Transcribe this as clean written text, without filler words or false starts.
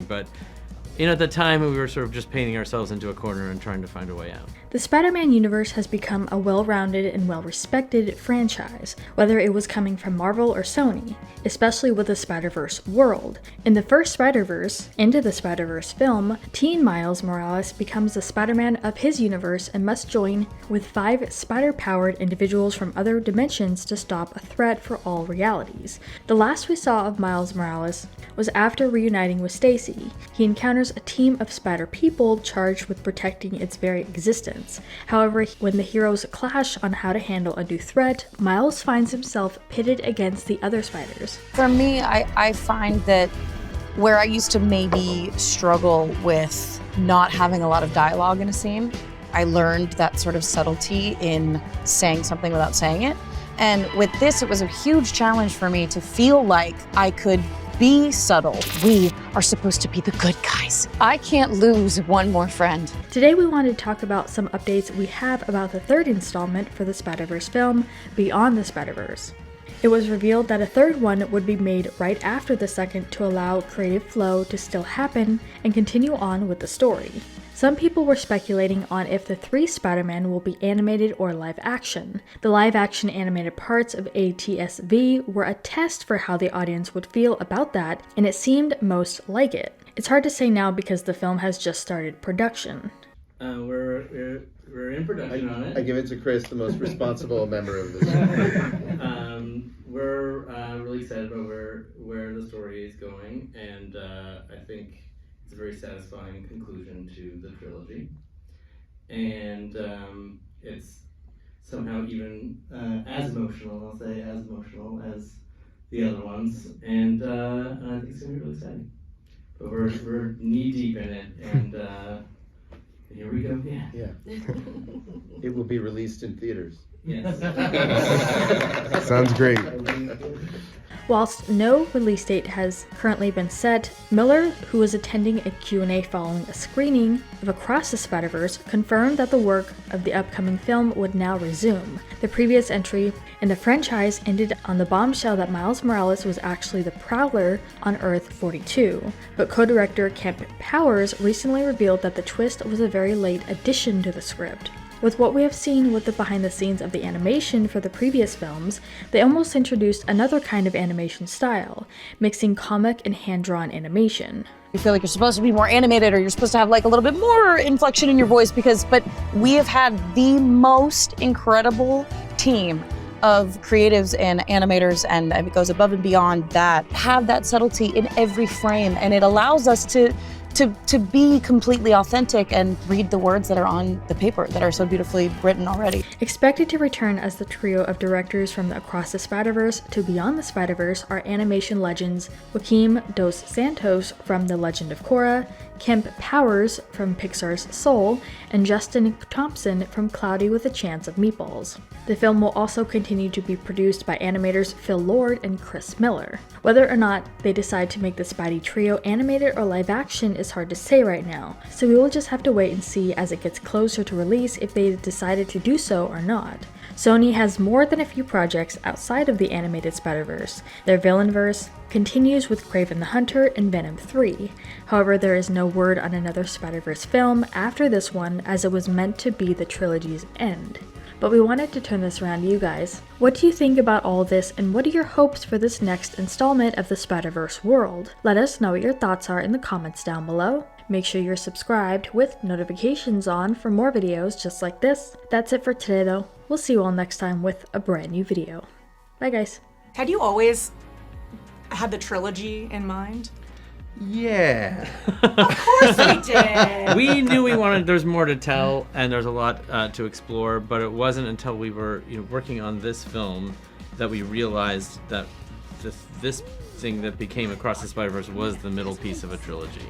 but at the time we were sort of just painting ourselves into a corner and trying to find a way out. The Spider-Man universe has become a well-rounded and well-respected franchise, whether it was coming from Marvel or Sony, especially with the Spider-Verse world. In the first Spider-Verse, Into the Spider-Verse film, teen Miles Morales becomes the Spider-Man of his universe and must join with 5 spider-powered individuals from other dimensions to stop a threat for all realities. The last we saw of Miles Morales was after reuniting with Stacy. He encounters a team of spider people charged with protecting its very existence. However, when the heroes clash on how to handle a new threat, Miles finds himself pitted against the other spiders. For me, I find that where I used to maybe struggle with not having a lot of dialogue in a scene, I learned that sort of subtlety in saying something without saying it. And with this, it was a huge challenge for me to feel like I could be subtle. We are supposed to be the good guys. I can't lose one more friend. Today we wanted to talk about some updates we have about the third installment for the Spider-Verse film, Beyond the Spider-Verse. It was revealed that a third one would be made right after the second to allow creative flow to still happen and continue on with the story. Some people were speculating on if the 3 Spider-Man will be animated or live action. The live action animated parts of ATSV were a test for how the audience would feel about that, and it seemed most like it. It's hard to say now because the film has just started production. We're in production on it. I give it to Chris, the most responsible member of this. We're really excited about where the story is going, and I think it's a very satisfying conclusion to the trilogy, and it's somehow even as emotional, I'll say, as emotional as the other ones, and I think it's going to be really exciting. But we're knee deep in it, and here we go again. Yeah. It will be released in theaters. Yes. Sounds great. Whilst no release date has currently been set, Miller, who was attending a Q&A following a screening of Across the Spider-Verse, confirmed that the work of the upcoming film would now resume. The previous entry in the franchise ended on the bombshell that Miles Morales was actually the Prowler on Earth-42, but co-director Kemp Powers recently revealed that the twist was a very late addition to the script. With what we have seen with the behind the scenes of the animation for the previous films, they almost introduced another kind of animation style, mixing comic and hand-drawn animation. You feel like you're supposed to be more animated, or you're supposed to have like a little bit more inflection in your voice but we have had the most incredible team of creatives and animators, and it goes above and beyond that, have that subtlety in every frame, and it allows us to be completely authentic and read the words that are on the paper that are so beautifully written already. Expected to return as the trio of directors from the Across the Spider-Verse to Beyond the Spider-Verse are animation legends Joaquim dos Santos from The Legend of Korra, Kemp Powers from Pixar's Soul, and Justin Thompson from Cloudy with a Chance of Meatballs. The film will also continue to be produced by animators Phil Lord and Chris Miller. Whether or not they decide to make the Spidey trio animated or live action is hard to say right now, so we will just have to wait and see as it gets closer to release if they decided to do so or not. Sony has more than a few projects outside of the animated Spider-Verse. Their Villainverse continues with Kraven the Hunter and Venom 3. However, there is no word on another Spider-Verse film after this one, as it was meant to be the trilogy's end. But we wanted to turn this around to you guys. What do you think about all this, and what are your hopes for this next installment of the Spider-Verse world? Let us know what your thoughts are in the comments down below. Make sure you're subscribed with notifications on for more videos just like this. That's it for today though. We'll see you all next time with a brand new video. Bye guys. Had you always had the trilogy in mind? Yeah. Of course we did! We knew there's more to tell and there's a lot to explore, but it wasn't until we were working on this film that we realized that this thing that became Across the Spider-Verse was the middle piece of a trilogy.